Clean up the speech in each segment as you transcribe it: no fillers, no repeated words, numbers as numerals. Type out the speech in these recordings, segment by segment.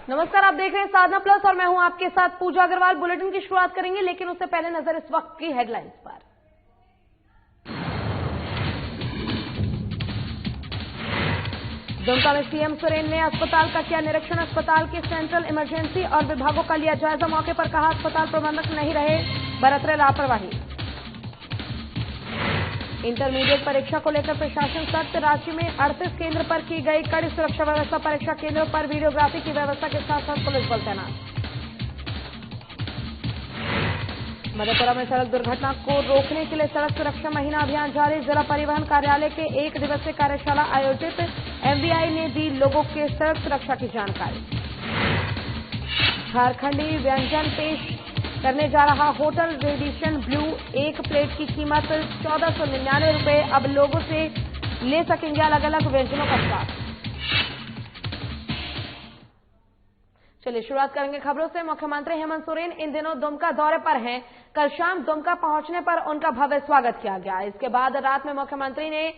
नमस्कार, आप देख रहे हैं साधना प्लस और मैं हूं आपके साथ पूजा अग्रवाल। बुलेटिन की शुरुआत करेंगे, लेकिन उससे पहले नजर इस वक्त की हेडलाइंस पर। दुमका में सीएम सोरेन ने अस्पताल का किया निरीक्षण। अस्पताल के सेंट्रल इमरजेंसी और विभागों का लिया जायजा। मौके पर कहा, अस्पताल प्रबंधक नहीं रहे, बरत रहे लापरवाही। इंटरमीडिएट परीक्षा को लेकर प्रशासन सख्त। राज्य में 38 केंद्र पर की गई कड़ी सुरक्षा व्यवस्था। परीक्षा केंद्रों पर वीडियोग्राफी की व्यवस्था के साथ साथ पुलिस बल तैनात। मधेपुरा में सड़क दुर्घटना को रोकने के लिए सड़क सुरक्षा महीना अभियान जारी। जिला परिवहन कार्यालय के 1 दिवसीय कार्यशाला आयोजित। एमवीआई ने दी लोगों के सड़क सुरक्षा की जानकारी। झारखंडी व्यंजन पेश करने जा रहा होटल रेडिशन ब्लू। एक प्लेट की कीमत 1499 रुपए। अब लोगों से ले सकेंगे अलग अलग व्यंजनों का स्वाद। चलिए शुरुआत करेंगे खबरों से। मुख्यमंत्री हेमंत सोरेन इन दिनों दुमका दौरे पर हैं। कल शाम दुमका पहुंचने पर उनका भव्य स्वागत किया गया। इसके बाद रात में मुख्यमंत्री ने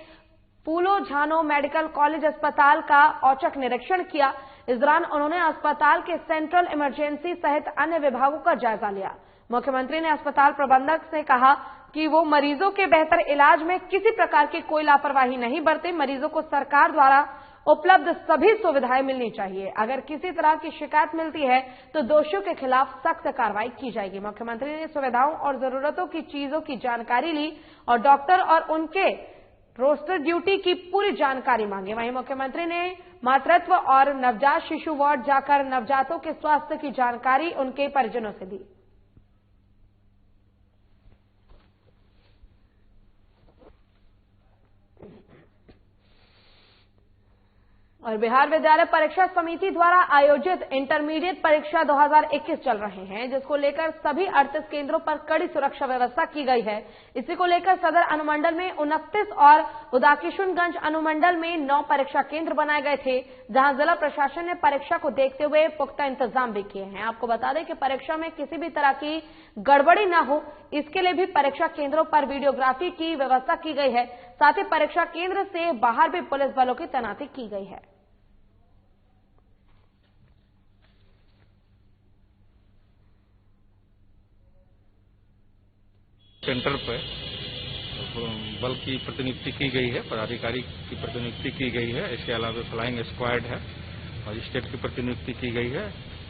पूलो झानो मेडिकल कॉलेज अस्पताल का औचक निरीक्षण किया। इस दौरान उन्होंने अस्पताल के सेंट्रल इमरजेंसी सहित अन्य विभागों का जायजा लिया। मुख्यमंत्री ने अस्पताल प्रबंधक से कहा कि वो मरीजों के बेहतर इलाज में किसी प्रकार की कोई लापरवाही नहीं बरते। मरीजों को सरकार द्वारा उपलब्ध सभी सुविधाएं मिलनी चाहिए। अगर किसी तरह की शिकायत मिलती है तो दोषियों के खिलाफ सख्त कार्रवाई की जाएगी। मुख्यमंत्री ने सुविधाओं और जरूरतों की चीजों की जानकारी ली और डॉक्टर और उनके रोस्टर ड्यूटी की पूरी जानकारी मांगी। वहीं मुख्यमंत्री ने मातृत्व और नवजात शिशु वार्ड जाकर नवजातों के स्वास्थ्य की जानकारी उनके परिजनों से ली। और बिहार विद्यालय परीक्षा समिति द्वारा आयोजित इंटरमीडिएट परीक्षा 2021 चल रहे हैं, जिसको लेकर सभी 38 केंद्रों पर कड़ी सुरक्षा व्यवस्था की गई है। इसी को लेकर सदर अनुमंडल में 29 और उदाकिशुनगंज अनुमंडल में 9 परीक्षा केंद्र बनाए गए थे, जहां जिला प्रशासन ने परीक्षा को देखते हुए पुख्ता इंतजाम भी किए हैं। आपको बता दें कि परीक्षा में किसी भी तरह की गड़बड़ी न हो, इसके लिए भी परीक्षा केंद्रों पर वीडियोग्राफी की व्यवस्था की गई है। साथ ही परीक्षा केंद्र से बाहर भी पुलिस बलों की तैनाती की गई है। सेंटर पर बल की प्रतिनियुक्ति की गई है, पदाधिकारी की प्रतिनियुक्ति की गई है। इसके अलावा फ्लाइंग स्क्वाड है और स्टेट की प्रतिनियुक्ति की गई है।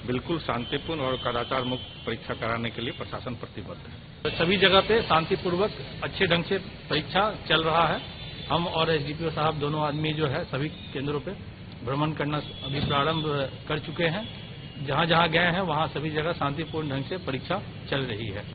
बिल्कुल शांतिपूर्ण और कदाचार मुक्त परीक्षा कराने के लिए प्रशासन प्रतिबद्ध है। सभी जगह पे शांतिपूर्वक अच्छे ढंग से परीक्षा चल रहा है। हम और एसडीपीओ साहब दोनों आदमी जो है सभी केंद्रों पे भ्रमण करना अभी प्रारंभ कर चुके हैं। जहां जहां गए हैं वहां सभी जगह शांतिपूर्ण ढंग से परीक्षा चल रही है।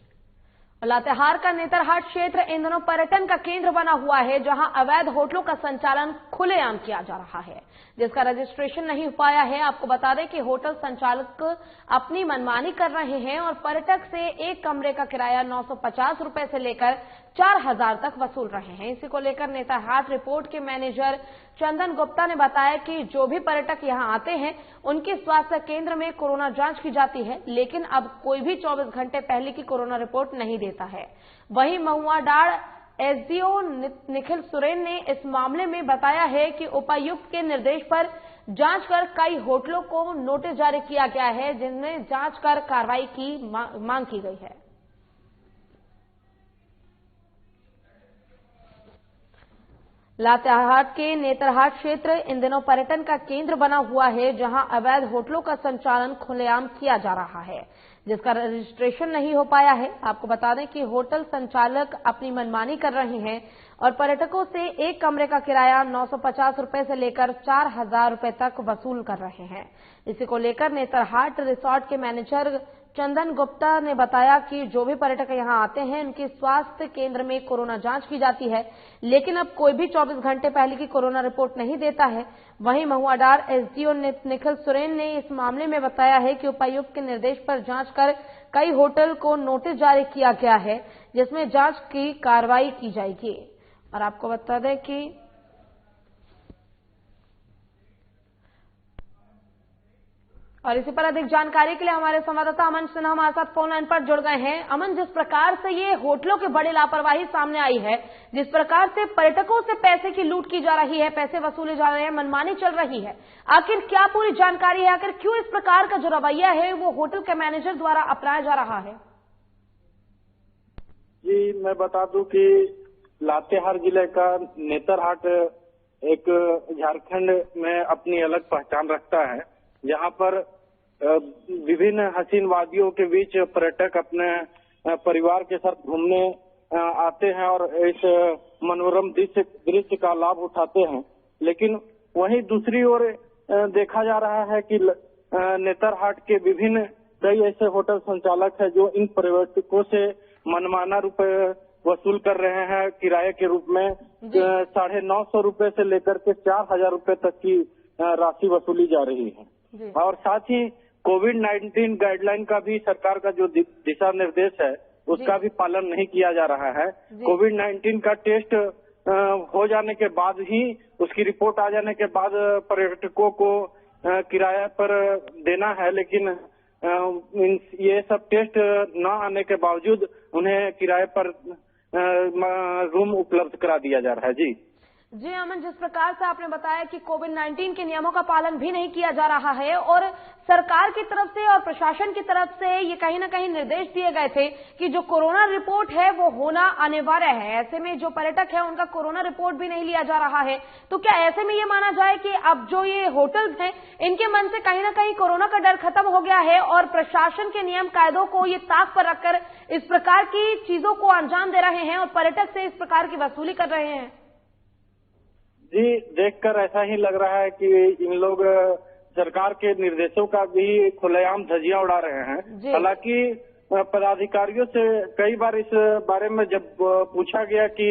लातेहार का नेतरहाट क्षेत्र इन दिनों पर्यटन का केंद्र बना हुआ है, जहां अवैध होटलों का संचालन खुलेआम किया जा रहा है, जिसका रजिस्ट्रेशन नहीं हो पाया है। आपको बता दें कि होटल संचालक अपनी मनमानी कर रहे हैं और पर्यटक से एक कमरे का किराया 950 रुपए से लेकर 4000 तक वसूल रहे हैं। इसी को लेकर नेतरहाट रिपोर्ट के मैनेजर चंदन गुप्ता ने बताया कि जो भी पर्यटक यहां आते हैं उनके स्वास्थ्य केंद्र में कोरोना जांच की जाती है, लेकिन अब कोई भी 24 घंटे पहले की कोरोना रिपोर्ट नहीं देता है। वहीं महुआडांड़ एसडीओ निखिल सोरेन ने इस मामले में बताया है कि उपायुक्त के निर्देश पर जांच कर कई होटलों को नोटिस जारी किया गया है, जिनमें जांच कर कार्रवाई की मांग की गई है। लातेहार के नेतरहाट क्षेत्र इन दिनों पर्यटन का केंद्र बना हुआ है, जहां अवैध होटलों का संचालन खुलेआम किया जा रहा है, जिसका रजिस्ट्रेशन नहीं हो पाया है। आपको बता दें कि होटल संचालक अपनी मनमानी कर रहे हैं और पर्यटकों से एक कमरे का किराया 950 रुपए से लेकर 4000 रुपए तक वसूल कर रहे हैं। इसी को लेकर नेतरहाट रिसोर्ट के मैनेजर चंदन गुप्ता ने बताया कि जो भी पर्यटक यहां आते हैं उनके स्वास्थ्य केंद्र में कोरोना जांच की जाती है, लेकिन अब कोई भी 24 घंटे पहले की कोरोना रिपोर्ट नहीं देता है। वहीं महुआडांड़ एसडीओ निखिल सोरेन ने इस मामले में बताया है कि उपायुक्त के निर्देश पर जांच कर कई होटल को नोटिस जारी किया गया है, जिसमें जांच की कार्रवाई की जाएगी। और आपको बता दें कि और इसी पर अधिक जानकारी के लिए हमारे संवाददाता अमन सिन्हा हमारे साथ फोन लाइन पर जुड़ गए हैं। अमन, जिस प्रकार से ये होटलों की बड़ी लापरवाही सामने आई है, जिस प्रकार से पर्यटकों से पैसे की लूट की जा रही है, पैसे वसूले जा रहे हैं, मनमानी चल रही है, आखिर क्या पूरी जानकारी है? आखिर क्यों इस प्रकार का जो रवैया है वो होटल के मैनेजर द्वारा अपनाया जा रहा है? जी, मैं बता दूं कि लातेहार जिले का नेतरहाट एक झारखंड में अपनी अलग पहचान रखता है, जहां पर विभिन्न हसीन वादियों के बीच पर्यटक अपने परिवार के साथ घूमने आते हैं और इस मनोरम दृश्य का लाभ उठाते हैं। लेकिन वहीं दूसरी ओर देखा जा रहा है कि नेतरहाट के विभिन्न कई ऐसे होटल संचालक हैं जो इन पर्यटकों से मनमाना रुपए वसूल कर रहे हैं किराए के रूप में। 950 रुपए से लेकर के 4000 रुपए तक की राशि वसूली जा रही है। और साथ ही कोविड-19 गाइडलाइन का भी सरकार का जो दिशा निर्देश है उसका भी पालन नहीं किया जा रहा है। कोविड-19 का टेस्ट हो जाने के बाद ही, उसकी रिपोर्ट आ जाने के बाद पर्यटकों को किराए पर देना है, लेकिन ये सब टेस्ट न आने के बावजूद उन्हें किराए पर रूम उपलब्ध करा दिया जा रहा है। जी अमन, जिस प्रकार से आपने बताया कि कोविड-19 के नियमों का पालन भी नहीं किया जा रहा है और सरकार की तरफ से और प्रशासन की तरफ से ये कहीं ना कहीं निर्देश दिए गए थे कि जो कोरोना रिपोर्ट है वो होना अनिवार्य है। ऐसे में जो पर्यटक है उनका कोरोना रिपोर्ट भी नहीं लिया जा रहा है, तो क्या ऐसे में ये माना जाए कि अब जो ये होटल्स हैं इनके मन से कहीं ना कहीं कोरोना का डर खत्म हो गया है और प्रशासन के नियम कायदों को ये ताक पर रखकर इस प्रकार की चीजों को अंजाम दे रहे हैं और पर्यटक से इस प्रकार की वसूली कर रहे हैं? जी, देखकर ऐसा ही लग रहा है कि इन लोग सरकार के निर्देशों का भी खुलेआम धज्जियां उड़ा रहे हैं। हालांकि पदाधिकारियों से कई बार इस बारे में जब पूछा गया कि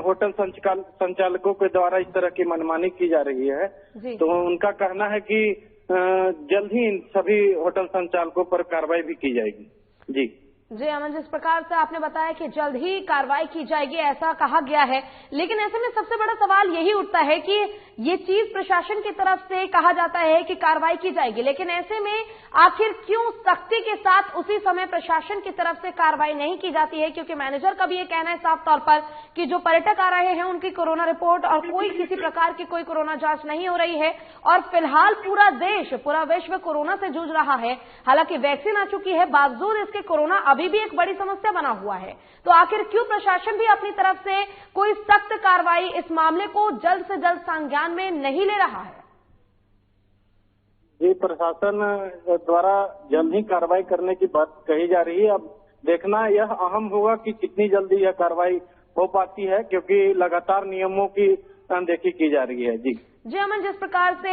होटल संचालकों के द्वारा इस तरह की मनमानी की जा रही है, तो उनका कहना है कि जल्द ही इन सभी होटल संचालकों पर कार्रवाई भी की जाएगी। जी अमन, जिस प्रकार से आपने बताया कि जल्द ही कार्रवाई की जाएगी ऐसा कहा गया है, लेकिन ऐसे में सबसे बड़ा सवाल यही उठता है कि ये चीज प्रशासन की तरफ से कहा जाता है कि कार्रवाई की जाएगी, लेकिन ऐसे में आखिर क्यों सख्ती के साथ उसी समय प्रशासन की तरफ से कार्रवाई नहीं की जाती है? क्योंकि मैनेजर का भी ये कहना है साफ तौर पर कि जो पर्यटक आ रहे हैं उनकी कोरोना रिपोर्ट और कोई किसी प्रकार की कोई कोरोना जांच नहीं हो रही है और फिलहाल पूरा देश, पूरा विश्व कोरोना से जूझ रहा है। हालांकि वैक्सीन आ चुकी है, बावजूद इसके कोरोना अभी भी एक बड़ी समस्या बना हुआ है। तो आखिर क्यों प्रशासन भी अपनी तरफ से कोई सख्त कार्रवाई इस मामले को जल्द से जल्द संज्ञान में नहीं ले रहा है? जी, प्रशासन द्वारा जल्द ही कार्रवाई करने की बात कही जा रही है। अब देखना यह अहम होगा कि कितनी जल्दी यह कार्रवाई हो पाती है, क्योंकि लगातार नियमों की अनदेखी की जा रही है। जी अमन, जिस प्रकार से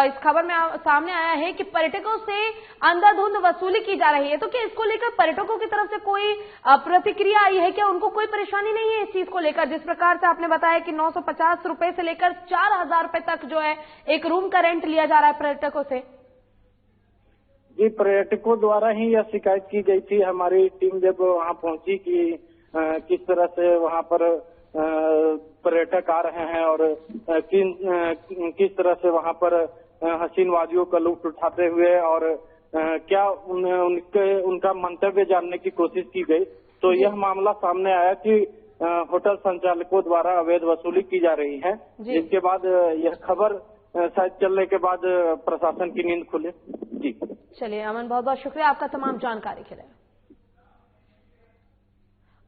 इस खबर में सामने आया है कि पर्यटकों से अंधाधुंध वसूली की जा रही है, तो क्या इसको लेकर पर्यटकों की तरफ से कोई प्रतिक्रिया आई है? क्या उनको कोई परेशानी नहीं है इस चीज को लेकर? जिस प्रकार से आपने बताया कि 950 रुपए से लेकर 4000 रुपए तक जो है एक रूम का रेंट लिया जा रहा है पर्यटकों से। जी, पर्यटकों द्वारा ही यह शिकायत की गई थी। हमारी टीम जब वहां पहुंची कि किस तरह से वहां पर पर्यटक आ रहे हैं और किस तरह से वहां पर हसीन वादियों का लुत्फ उठाते हुए और क्या उनका मंतव्य जानने की कोशिश की गई, तो यह मामला सामने आया कि होटल संचालकों द्वारा अवैध वसूली की जा रही है, जिसके बाद यह खबर शायद चलने के बाद प्रशासन की नींद खुले। जी चलिए अमन, बहुत बहुत शुक्रिया आपका तमाम जानकारी के लिए।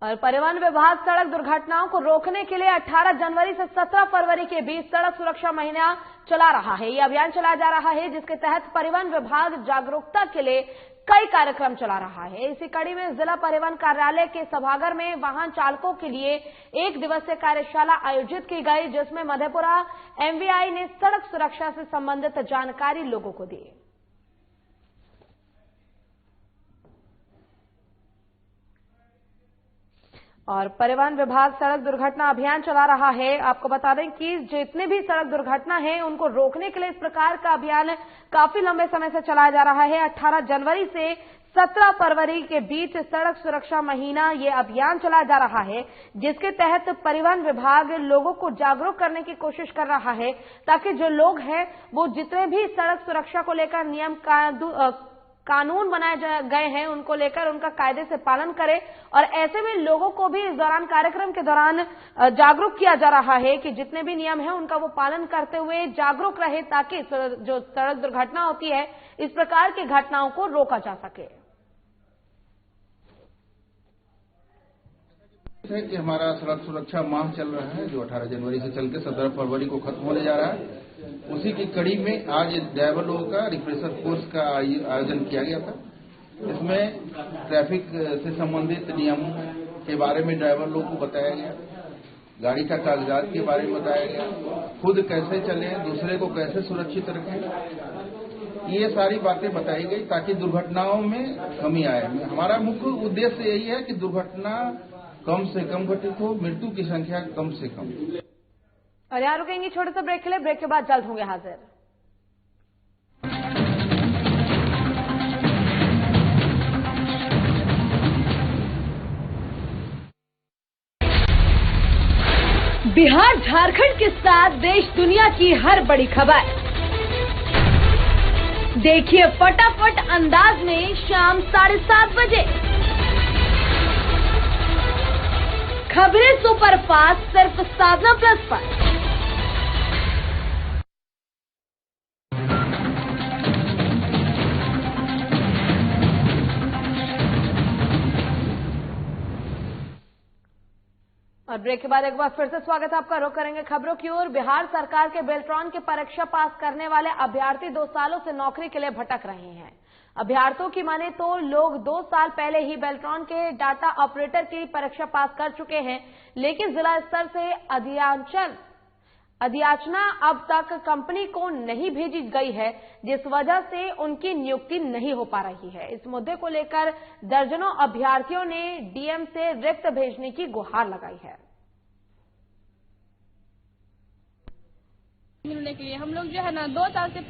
और परिवहन विभाग सड़क दुर्घटनाओं को रोकने के लिए 18 जनवरी से 17 फरवरी के बीच सड़क सुरक्षा महीना चला रहा है। ये अभियान चलाया जा रहा है, जिसके तहत परिवहन विभाग जागरूकता के लिए कई कार्यक्रम चला रहा है। इसी कड़ी में जिला परिवहन कार्यालय के सभागार में वाहन चालकों के लिए 1 दिवसीय कार्यशाला आयोजित की गई, जिसमें मधेपुरा एमवीआई ने सड़क सुरक्षा से संबंधित जानकारी लोगों को दी। और परिवहन विभाग सड़क दुर्घटना अभियान चला रहा है। आपको बता दें कि जितने भी सड़क दुर्घटना है उनको रोकने के लिए इस प्रकार का अभियान काफी लंबे समय से चलाया जा रहा है। 18 जनवरी से 17 फरवरी के बीच सड़क सुरक्षा महीना ये अभियान चलाया जा रहा है, जिसके तहत परिवहन विभाग लोगों को जागरूक करने की कोशिश कर रहा है ताकि जो लोग हैं वो जितने भी सड़क सुरक्षा को लेकर नियम कानून बनाए गए हैं उनको लेकर उनका कायदे से पालन करें। और ऐसे में लोगों को भी इस दौरान कार्यक्रम के दौरान जागरूक किया जा रहा है कि जितने भी नियम हैं उनका वो पालन करते हुए जागरूक रहे ताकि जो सड़क दुर्घटना होती है इस प्रकार की घटनाओं को रोका जा सके। कि हमारा सड़क सुरक्षा माह चल रहा है जो 18 जनवरी से चल के 17 फरवरी को खत्म होने जा रहा है। उसी की कड़ी में आज ड्राइवर लोगों का रिफ्रेशर कोर्स का आयोजन किया गया था। इसमें ट्रैफिक से संबंधित नियमों के बारे में ड्राइवर लोगों को बताया गया, गाड़ी का कागजात के बारे में बताया गया, खुद कैसे चलें, दूसरे को कैसे सुरक्षित रखें, ये सारी बातें बताई गई ताकि दुर्घटनाओं में कमी आए। हमारा मुख्य उद्देश्य यही है कि दुर्घटना कम से कम घटित हो, मृत्यु की संख्या कम से कम। और यहाँ रुकेंगे छोटे से ब्रेक के लिए, ब्रेक के बाद जल्द होंगे हाजिर। बिहार झारखंड के साथ देश दुनिया की हर बड़ी खबर देखिए फटाफट अंदाज में शाम 7:30 बजे। खबरें सुपरफास्ट सिर्फ साधना प्लस पर। और ब्रेक के बाद एक बार फिर से स्वागत है आपका। रुख करेंगे खबरों की ओर। बिहार सरकार के बेल्ट्रॉन की परीक्षा पास करने वाले अभ्यर्थी 2 सालों से नौकरी के लिए भटक रहे हैं। अभ्यर्थियों की माने तो लोग 2 साल पहले ही बेल्ट्रॉन के डाटा ऑपरेटर की परीक्षा पास कर चुके हैं, लेकिन जिला स्तर से अधियाचना अब तक कंपनी को नहीं भेजी गई है, जिस वजह से उनकी नियुक्ति नहीं हो पा रही है। इस मुद्दे को लेकर दर्जनों अभ्यर्थियों ने डीएम से रिक्त भेजने की गुहार लगाई है। मिलने के लिए हम लोग जो है ना 2 साल से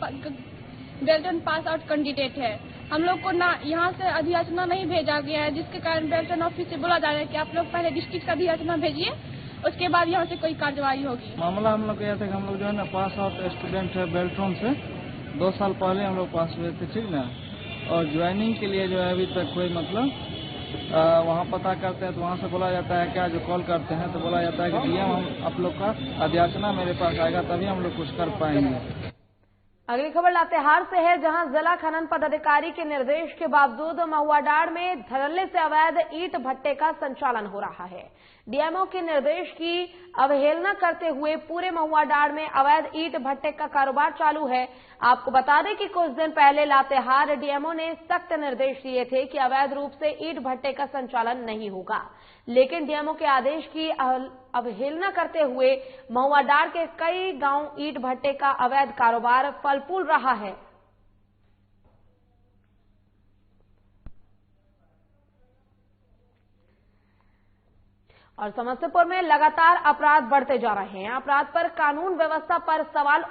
बेल्ट्रॉन पास आउट कैंडिडेट है। हम लोग को ना यहाँ से अधियाचना नहीं भेजा गया है, जिसके कारण बेल्ट्रॉन ऑफिस से बोला जा रहा है कि आप लोग पहले डिस्ट्रिक्ट का अधियाचना भेजिए, उसके बाद यहाँ से कोई कार्रवाई होगी। मामला हम लोग यह था कि हम लोग जो है ना पास आउट स्टूडेंट है बेल्ट्रॉन से 2 साल पहले हम लोग पास हुए थे, ठीक ना। और ज्वाइनिंग के लिए जो है अभी तक कोई मतलब वहाँ पता करते हैं तो वहाँ से बोला जाता है क्या, जो कॉल करते हैं तो बोला जाता है कि डीएम हम आप लोग का अधियाचना मेरे पास आएगा तभी हम लोग कुछ कर पाएंगे। अगली खबर लातेहार से है, जहां जिला खनन पदाधिकारी के निर्देश के बावजूद महुआडांड़ में धड़ल्ले से अवैध ईंट भट्टे का संचालन हो रहा है। डीएमओ के निर्देश की अवहेलना करते हुए पूरे महुआडांड़ में अवैध ईंट भट्टे का कारोबार चालू है। आपको बता दें कि कुछ दिन पहले लातेहार डीएमओ ने सख्त निर्देश दिए थे कि अवैध रूप से ईंट भट्टे का संचालन नहीं होगा, लेकिन डीएमओ के आदेश की अवहेलना करते हुए महुआडांड़ के कई गांव ईंट भट्टे का अवैध कारोबार फल फूल रहा है। और समस्तीपुर में लगातार अपराध बढ़ते जा रहे हैं। अपराध पर कानून व्यवस्था पर सवाल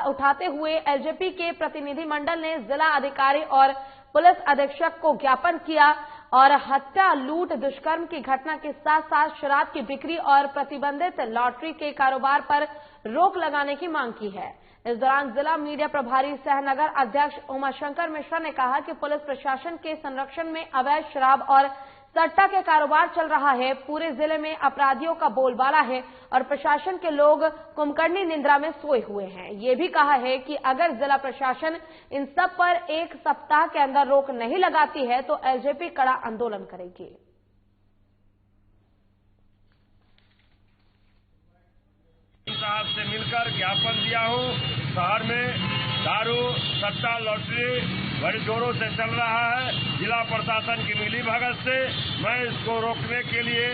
उठाते हुए एलजेपी के प्रतिनिधि मंडल ने जिला अधिकारी और पुलिस अधीक्षक को ज्ञापन किया और हत्या, लूट, दुष्कर्म की घटना के साथ साथ शराब की बिक्री और प्रतिबंधित लॉटरी के कारोबार पर रोक लगाने की मांग की है। इस दौरान जिला मीडिया प्रभारी सहनगर अध्यक्ष उमाशंकर मिश्रा ने कहा कि पुलिस प्रशासन के संरक्षण में अवैध शराब और सट्टा के कारोबार चल रहा है। पूरे जिले में अपराधियों का बोलबाला है और प्रशासन के लोग कुंभकर्णी निंद्रा में सोए हुए हैं। ये भी कहा है कि अगर जिला प्रशासन इन सब पर 1 सप्ताह के अंदर रोक नहीं लगाती है तो एलजेपी कड़ा आंदोलन करेगी। साहब से मिलकर ज्ञापन दिया हूँ। शहर में दारू, सट्टा, लॉटरी बड़े जोरों से चल रहा है। जिला प्रशासन की मिलीभगत से मैं इसको रोकने के लिए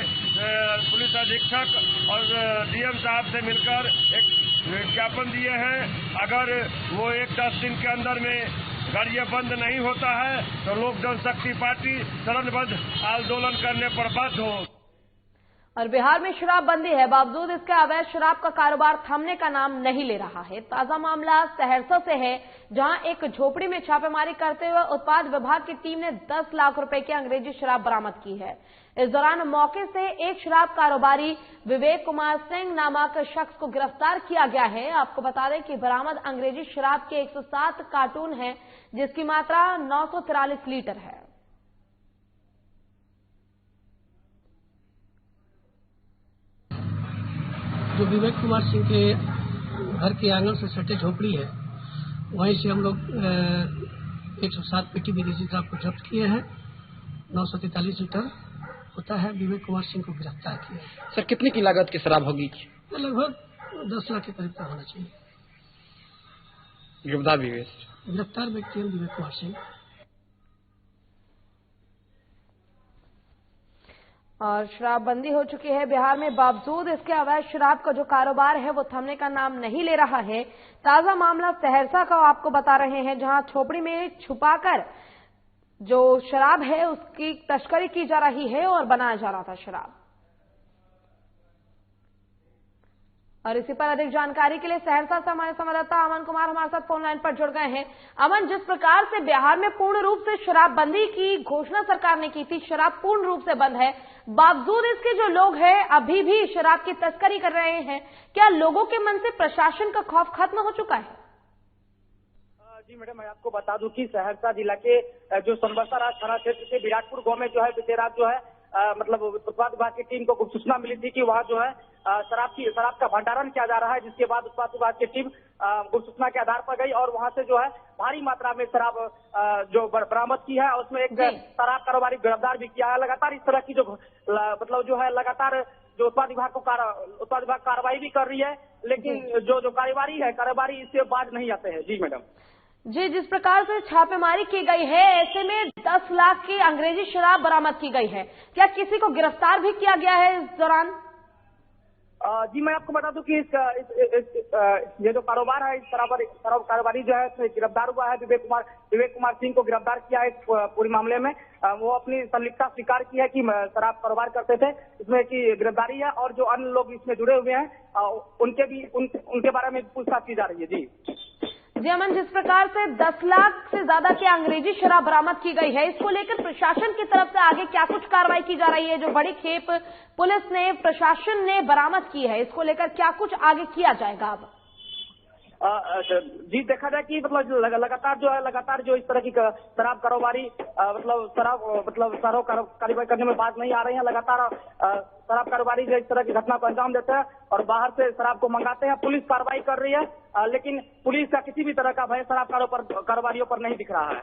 पुलिस अधीक्षक और डीएम साहब से मिलकर एक ज्ञापन दिए हैं। अगर वो 1-10 दिन के अंदर में अगर ये बंद नहीं होता है तो लोक जनशक्ति पार्टी चरणबद्ध आंदोलन करने पर बाध्य हो। और बिहार में शराबबंदी है, बावजूद इसके अवैध शराब का कारोबार थमने का नाम नहीं ले रहा है। ताजा मामला सहरसा से है, जहां एक झोपड़ी में छापेमारी करते हुए उत्पाद विभाग की टीम ने 10 लाख रुपए की अंग्रेजी शराब बरामद की है। इस दौरान मौके से एक शराब कारोबारी विवेक कुमार सिंह नामक शख्स को गिरफ्तार किया गया है। आपको बता दें कि बरामद अंग्रेजी शराब के 107 कार्टून है, जिसकी मात्रा 943 लीटर है। जो विवेक कुमार सिंह के घर के आंगन से सटे झोपड़ी है, वहीं से हम लोग 107 पेटी विदेशी शराब को जब्त किए हैं। 943 लीटर होता है। विवेक कुमार सिंह को गिरफ्तार किया है। सर, कितने की लागत की शराब होगी? लगभग 10 लाख के करीब का होना चाहिए। गिरफ्तार व्यक्ति विवेक कुमार सिंह। और शराबबंदी हो चुकी है बिहार में, बावजूद इसके अवैध शराब का जो कारोबार है वो थमने का नाम नहीं ले रहा है। ताजा मामला सहरसा का आपको बता रहे हैं, जहां झोपड़ी में छुपाकर जो शराब है उसकी तस्करी की जा रही है और बनाया जा रहा था शराब। और इसी पर अधिक जानकारी के लिए सहरसा से हमारे संवाददाता अमन कुमार हमारे साथ फोन लाइन पर जुड़ गए हैं। अमन, जिस प्रकार से बिहार में पूर्ण रूप से शराबबंदी की घोषणा सरकार ने की थी, शराब पूर्ण रूप से बंद है, बावजूद इसके जो लोग हैं अभी भी शराब की तस्करी कर रहे हैं, क्या लोगों के मन से प्रशासन का खौफ खत्म हो चुका है? जी मैडम, मैं आपको बता दूं कि सहरसा जिला के जो संबलसराज थाना क्षेत्र के विराटपुर गांव में जो है बीते रात जो है मतलब उत्पाद विभाग की टीम को गुप्त सूचना मिली थी कि वहां जो है शराब का भंडारण किया जा रहा है, जिसके बाद उत्पाद विभाग की टीम गुप्त सूचना के आधार पर गई और वहां से जो है भारी मात्रा में शराब जो बरामद की है, उसमें एक शराब कारोबारी गिरफ्तार भी किया है। लगातार इस तरह की जो मतलब जो है लगातार जो उत्पाद विभाग कार्रवाई भी कर रही है, लेकिन जो कारोबारी इससे बाज नहीं आते हैं। जी मैडम जी, जिस प्रकार से छापेमारी की गई है, ऐसे में 10 लाख की अंग्रेजी शराब बरामद की गई है, क्या किसी को गिरफ्तार भी किया गया है इस दौरान? जी मैं आपको बता दूं कि ये जो कारोबार है, इस शराब कारोबारी जो है गिरफ्तार हुआ है। विवेक कुमार सिंह को गिरफ्तार किया है इस पूरे मामले में। वो अपनी संलिप्तता स्वीकार की है कि शराब कारोबार करते थे, इसमें की गिरफ्तारी है और जो अन्य लोग इसमें जुड़े हुए हैं उनके बारे में पूछताछ की जा रही है। जी अमन, जिस प्रकार से 10 लाख से ज्यादा की अंग्रेजी शराब बरामद की गई है, इसको लेकर प्रशासन की तरफ से आगे क्या कुछ कार्रवाई की जा रही है? जो बड़ी खेप पुलिस ने प्रशासन ने बरामद की है, इसको लेकर क्या कुछ आगे किया जाएगा अब? जी देखा जाए कि लगातार जो इस तरह की शराब कारोबारी कार्रवाई करने में बात नहीं आ रही है। लगातार शराब कारोबारी जो इस तरह की घटना को अंजाम देते हैं और बाहर से शराब को मंगाते हैं। पुलिस कार्रवाई कर रही है, लेकिन पुलिस का किसी भी तरह का भय शराब कारोबारियों पर नहीं दिख रहा है।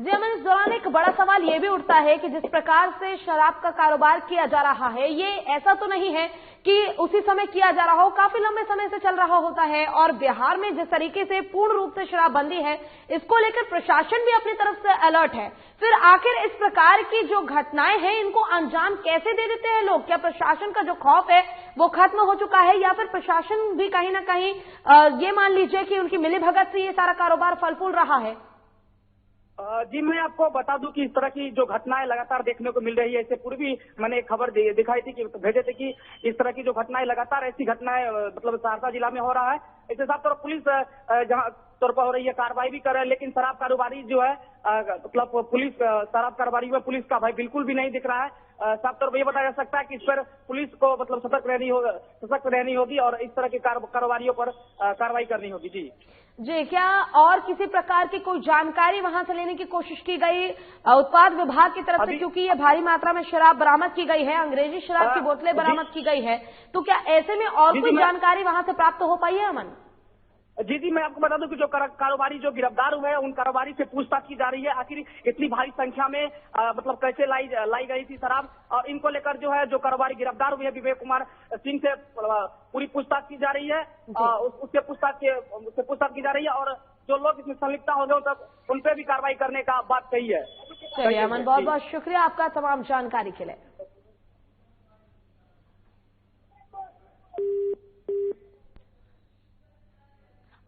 जी अमन, इस दौरान एक बड़ा सवाल ये भी उठता है कि जिस प्रकार से शराब का कारोबार किया जा रहा है, ये ऐसा तो नहीं है कि उसी समय किया जा रहा हो, काफी लंबे समय से चल रहा होता है। और बिहार में जिस तरीके से पूर्ण रूप से शराबबंदी है, इसको लेकर प्रशासन भी अपनी तरफ से अलर्ट है। फिर आखिर इस प्रकार की जो घटनाएं हैं, इनको अंजाम कैसे दे देते हैं लोग? क्या प्रशासन का जो खौफ है वो खत्म हो चुका है, या फिर प्रशासन भी कहीं ना कहीं ये मान लीजिए कि उनकी मिलीभगत से ये सारा कारोबार फल फूल रहा है? जी मैं आपको बता दूं कि इस तरह की जो घटनाएं लगातार देखने को मिल रही है, इससे पूर्व भी मैंने एक खबर दिखाई थी कि भेजे थे कि इस तरह की जो घटनाएं लगातार ऐसी घटनाएं मतलब सहरसा जिला में हो रहा है। इसके साथ तौर पुलिस जहां तौर पर हो रही है कार्रवाई भी कर रहे हैं, लेकिन शराब कारोबारी जो है मतलब पुलिस शराब कारोबारी में पुलिस का भाई बिल्कुल भी नहीं दिख रहा है। साफ तौर पर यह बताया जा सकता है कि इस पर पुलिस को मतलब सतर्क रहनी होगी और इस तरह के कारोबारियों पर कार्रवाई करनी होगी। जी, क्या और किसी प्रकार की कोई जानकारी वहां से लेने की कोशिश की गई उत्पाद विभाग की तरफ से? क्योंकि ये भारी मात्रा में शराब बरामद की गई है, अंग्रेजी शराब की बोतलें बरामद की गई है, तो क्या ऐसे में और कोई जानकारी वहां से प्राप्त हो पाई है अमन? जी मैं आपको बता दूं कि जो कारोबारी जो गिरफ्तार हुए हैं, उन कारोबारी से पूछताछ की जा रही है। आखिर इतनी भारी संख्या में मतलब कैसे लाई गई थी शराब, और इनको लेकर जो है जो कारोबारी गिरफ्तार हुए हैं विवेक कुमार सिंह से पूरी पूछताछ की जा रही है। उससे पूछताछ की जा रही है और जो लोग इसमें संलिप्त हो गए तब उन पर भी कार्रवाई करने का बात कही है। चलिए अमन, बहुत बहुत शुक्रिया आपका तमाम जानकारी के लिए।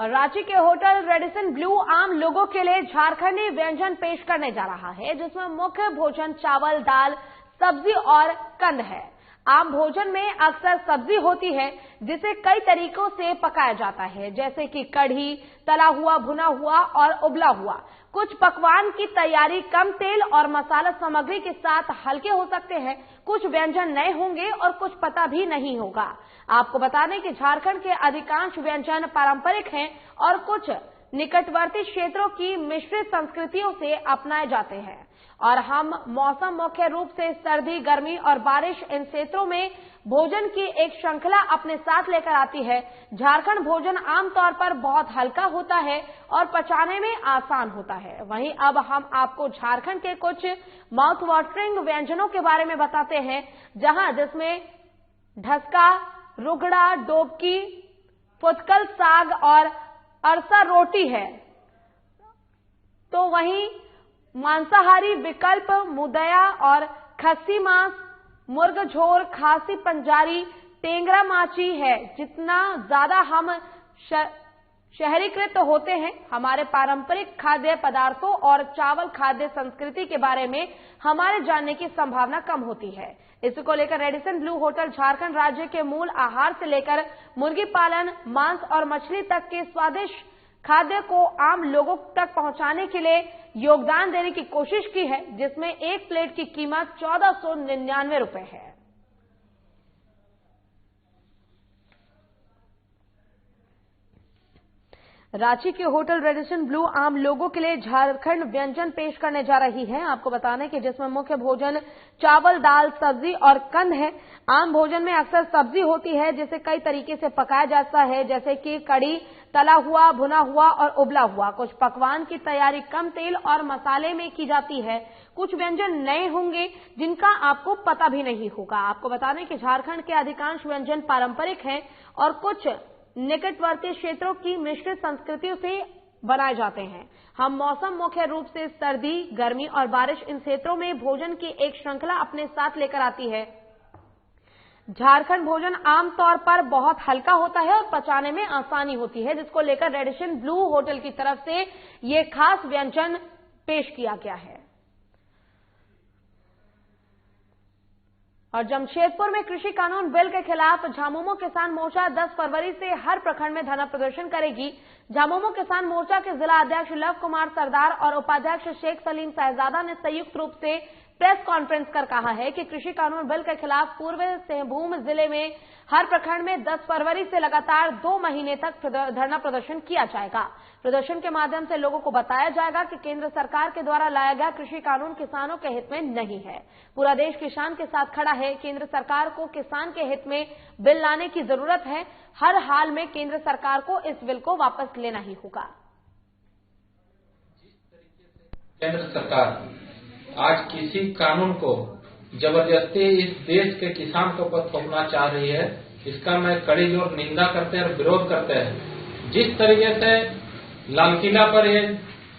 और रांची के होटल रेडिसन ब्लू आम लोगों के लिए झारखंडी व्यंजन पेश करने जा रहा है, जिसमें मुख्य भोजन चावल, दाल, सब्जी और कंद है। आम भोजन में अक्सर सब्जी होती है जिसे कई तरीकों से पकाया जाता है, जैसे कि कढ़ी, तला हुआ, भुना हुआ और उबला हुआ। कुछ पकवान की तैयारी कम तेल और मसाला सामग्री के साथ हल्के हो सकते हैं। कुछ व्यंजन नए होंगे और कुछ पता भी नहीं होगा। आपको बता दें कि झारखंड के अधिकांश व्यंजन पारंपरिक हैं और कुछ निकटवर्ती क्षेत्रों की मिश्रित संस्कृतियों से अपनाए जाते हैं। और हम मौसम मुख्य रूप से सर्दी, गर्मी और बारिश इन क्षेत्रों में भोजन की एक श्रृंखला अपने साथ लेकर आती है। झारखंड भोजन आमतौर पर बहुत हल्का होता है और पचाने में आसान होता है। वहीं अब हम आपको झारखंड के कुछ माउथ वाटरिंग व्यंजनों के बारे में बताते हैं, जिसमें ढसका, रुगड़ा, डोबकी, फुटकल साग और अरसा रोटी है। तो वहीं मांसाहारी विकल्प मुदया और खस्सी मांस, मुर्ग झोर, खासी पंजारी, टेंगरा माची है। जितना ज्यादा हम शहरीकृत होते हैं, हमारे पारंपरिक खाद्य पदार्थों और चावल खाद्य संस्कृति के बारे में हमारे जानने की संभावना कम होती है। इसको लेकर रेडिसन ब्लू होटल झारखंड राज्य के मूल आहार से लेकर मुर्गी पालन, मांस और मछली तक के स्वादिष्ट खाद्य को आम लोगों तक पहुंचाने के लिए योगदान देने की कोशिश की है, जिसमें एक प्लेट की कीमत 1499 रुपए है। रांची के होटल रेडिसन ब्लू आम लोगों के लिए झारखंड व्यंजन पेश करने जा रही है। आपको बताने कि जिसमें मुख्य भोजन चावल, दाल, सब्जी और कंद है। आम भोजन में अक्सर सब्जी होती है जिसे कई तरीके से पकाया जाता है, जैसे कि कढ़ी, तला हुआ, भुना हुआ और उबला हुआ। कुछ पकवान की तैयारी कम तेल और मसाले में की जाती है। कुछ व्यंजन नए होंगे जिनका आपको पता भी नहीं होगा। आपको बता दें कि झारखंड के अधिकांश व्यंजन पारंपरिक हैं और कुछ निकटवर्ती क्षेत्रों की मिश्रित संस्कृतियों से बनाए जाते हैं। हम मौसम मुख्य रूप से सर्दी, गर्मी और बारिश इन क्षेत्रों में भोजन की एक श्रृंखला अपने साथ लेकर आती है। झारखंड भोजन आमतौर पर बहुत हल्का होता है और पचाने में आसानी होती है, जिसको लेकर रेडिसन ब्लू होटल की तरफ से ये खास व्यंजन पेश किया गया है। और जमशेदपुर में कृषि कानून बिल के खिलाफ झामुमो किसान मोर्चा 10 फरवरी से हर प्रखंड में धरना प्रदर्शन करेगी। झामुमो किसान मोर्चा के जिला अध्यक्ष लव कुमार सरदार और उपाध्यक्ष शेख सलीम साहजादा ने संयुक्त रूप से प्रेस कॉन्फ्रेंस कर कहा है कि कृषि कानून बिल के खिलाफ पूर्वी सिंहभूम जिले में हर प्रखंड में 10 फरवरी से लगातार 2 महीने तक धरना प्रदर्शन किया जाएगा। प्रदर्शन के माध्यम से लोगों को बताया जाएगा कि केंद्र सरकार के द्वारा लाया गया कृषि कानून किसानों के हित में नहीं है। पूरा देश किसान के साथ खड़ा है। केंद्र सरकार को किसान के हित में बिल लाने की जरूरत है। हर हाल में केंद्र सरकार को इस बिल को वापस लेना ही होगा। केंद्र सरकार आज किसी कानून को जबरदस्ती इस देश के किसान के ऊपर थोपना चाह रही है, इसका मैं कड़ी जोर निंदा करते हैं और विरोध करते हैं। जिस तरीके से लाल किला पर ये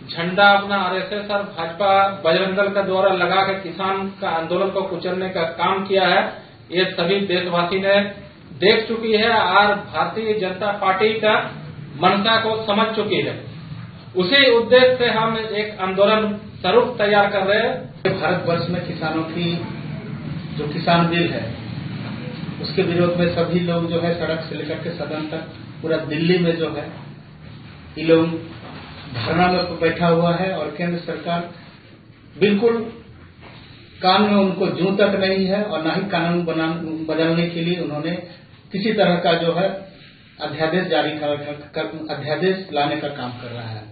झंडा अपना आरएसएस और भाजपा बजरंग दल का द्वारा लगा के किसान का आंदोलन को कुचलने का काम किया है, ये सभी देशवासी ने देख चुकी है और भारतीय जनता पार्टी का मंशा को समझ चुकी है। उसी उद्देश्य से हम एक आंदोलन स्वरूप तैयार कर रहे हैं। भारतवर्ष में किसानों की जो किसान बिल है उसके विरोध में सभी लोग जो है सड़क से लेकर के सदन तक पूरा दिल्ली में जो है ये लोग धरना में बैठा हुआ है और केंद्र सरकार बिल्कुल काम में उनको जूं तक नहीं है और न ही कानून बदलने के लिए उन्होंने किसी तरह का जो है अध्यादेश जारी अध्यादेश लाने का काम कर रहा है।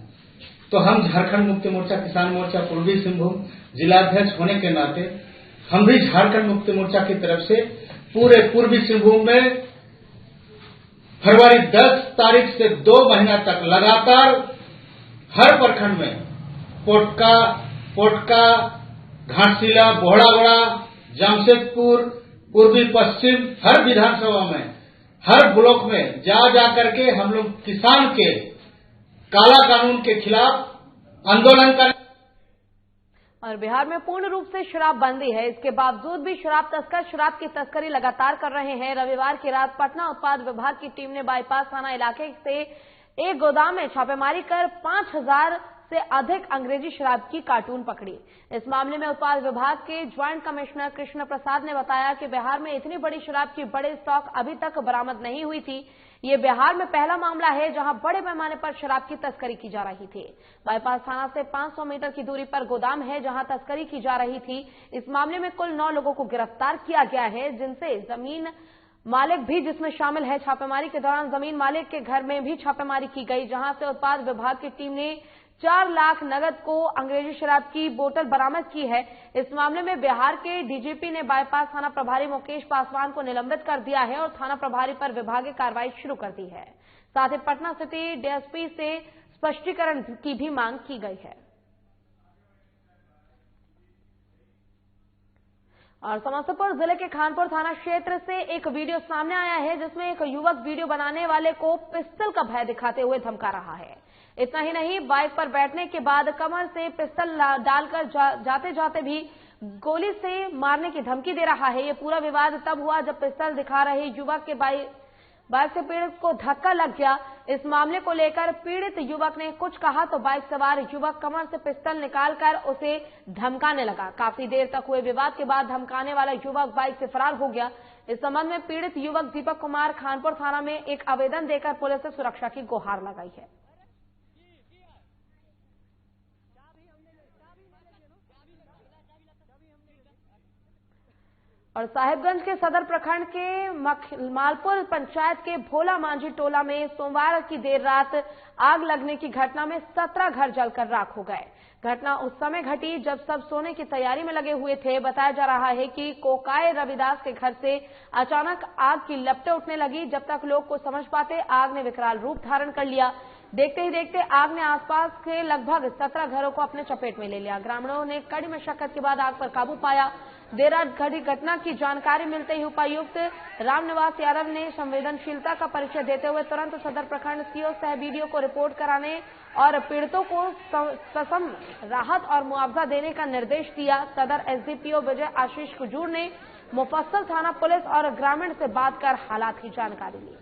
तो हम झारखंड मुक्ति मोर्चा किसान मोर्चा पूर्वी सिंहभूम जिलाध्यक्ष होने के नाते हम भी झारखंड मुक्ति मोर्चा की तरफ से पूरे पूर्वी सिंहभूम में फरवरी 10 तारीख से 2 महीना तक लगातार हर प्रखंड में पोटका, घाटशिला, बोहड़ागड़ा, जमशेदपुर, पूर्वी पश्चिम हर विधानसभा में हर ब्लॉक में जा करके हम लोग किसान के काला कानून के खिलाफ आंदोलन कर। और बिहार में पूर्ण रूप से शराबबंदी है, इसके बावजूद भी शराब तस्कर शराब की तस्करी लगातार कर रहे हैं। रविवार की रात पटना उत्पाद विभाग की टीम ने बाईपास थाना इलाके से एक गोदाम में छापेमारी कर 5000 से अधिक अंग्रेजी शराब की कार्टून पकड़ी। इस मामले में उत्पाद विभाग के ज्वाइंट कमिश्नर कृष्ण प्रसाद ने बताया कि बिहार में इतनी बड़ी शराब की बड़े स्टॉक अभी तक बरामद नहीं हुई थी। ये बिहार में पहला मामला है जहां बड़े पैमाने पर शराब की तस्करी की जा रही थी। बाईपास थाना से 500 मीटर की दूरी पर गोदाम है जहां तस्करी की जा रही थी। इस मामले में कुल 9 लोगों को गिरफ्तार किया गया है, जिनसे जमीन मालिक भी जिसमें शामिल है। छापेमारी के दौरान जमीन मालिक के घर में भी छापेमारी की गई, जहां से उत्पाद विभाग की टीम ने 4 लाख नगद को अंग्रेजी शराब की बोतल बरामद की है। इस मामले में बिहार के डीजीपी ने बाईपास थाना प्रभारी मुकेश पासवान को निलंबित कर दिया है और थाना प्रभारी पर विभागीय कार्रवाई शुरू कर दी है। साथ ही पटना सिटी डीएसपी से स्पष्टीकरण की भी मांग की गई है। और समस्तीपुर जिले के खानपुर थाना क्षेत्र से एक वीडियो सामने आया है, जिसमें एक युवक वीडियो बनाने वाले को पिस्टल का भय दिखाते हुए धमका रहा है। इतना ही नहीं, बाइक पर बैठने के बाद कमर से पिस्टल डालकर जाते जाते भी गोली से मारने की धमकी दे रहा है। ये पूरा विवाद तब हुआ जब पिस्टल दिखा रहे युवक के बाइक से पीड़ित को धक्का लग गया। इस मामले को लेकर पीड़ित युवक ने कुछ कहा तो बाइक सवार युवक कमर से पिस्टल निकालकर उसे धमकाने लगा। काफी देर तक हुए विवाद के बाद धमकाने वाला युवक बाइक से फरार हो गया। इस संबंध में पीड़ित युवक दीपक कुमार खानपुर थाना में एक आवेदन देकर पुलिस से सुरक्षा की गुहार लगाई है। और साहिबगंज के सदर प्रखंड के मालपुर पंचायत के भोला मांझी टोला में सोमवार की देर रात आग लगने की घटना में 17 घर जलकर राख हो गए। घटना उस समय घटी जब सब सोने की तैयारी में लगे हुए थे। बताया जा रहा है कि कोकाए रविदास के घर से अचानक आग की लपटें उठने लगी। जब तक लोग को समझ पाते आग ने विकराल रूप धारण कर लिया। देखते ही देखते आग ने आसपास के लगभग 17 घरों को अपने चपेट में ले लिया। ग्रामीणों ने कड़ी मशक्कत के बाद आग पर काबू पाया। देर रात घटी घटना की जानकारी मिलते ही उपायुक्त रामनिवास यादव ने संवेदनशीलता का परिचय देते हुए तुरंत सदर प्रखंड सीओ सह बीडीओ को रिपोर्ट कराने और पीड़ितों को ससम राहत और मुआवजा देने का निर्देश दिया। सदर एसडीपीओ विजय आशीष कुजूर ने मुफस्सल थाना पुलिस और ग्रामीण से बात कर हालात की जानकारी ली।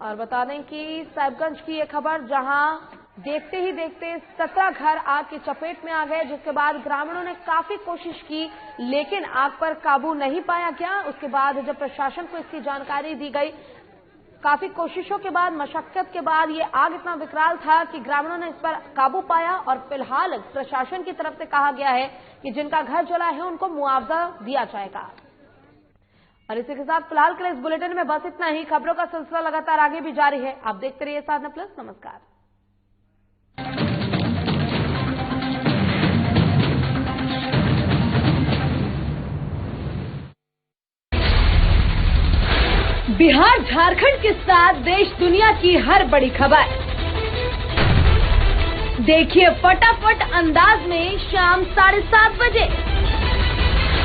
और बता दें कि साहिबगंज की ये खबर, जहां देखते ही देखते 17 घर आग की चपेट में आ गए, जिसके बाद ग्रामीणों ने काफी कोशिश की लेकिन आग पर काबू नहीं पाया गया। उसके बाद जब प्रशासन को इसकी जानकारी दी गई, काफी कोशिशों के बाद मशक्कत के बाद ये आग इतना विकराल था कि ग्रामीणों ने इस पर काबू पाया और फिलहाल प्रशासन की तरफ से कहा गया है कि जिनका घर जला है उनको मुआवजा दिया जाएगा। और इसी के साथ फिलहाल के लिए इस बुलेटिन में बस इतना ही। खबरों का सिलसिला लगातार आगे भी जारी है। आप देखते रहिए साधना प्लस। नमस्कार। बिहार झारखंड के साथ देश दुनिया की हर बड़ी खबर देखिए फटाफट अंदाज में शाम 7:30 बजे।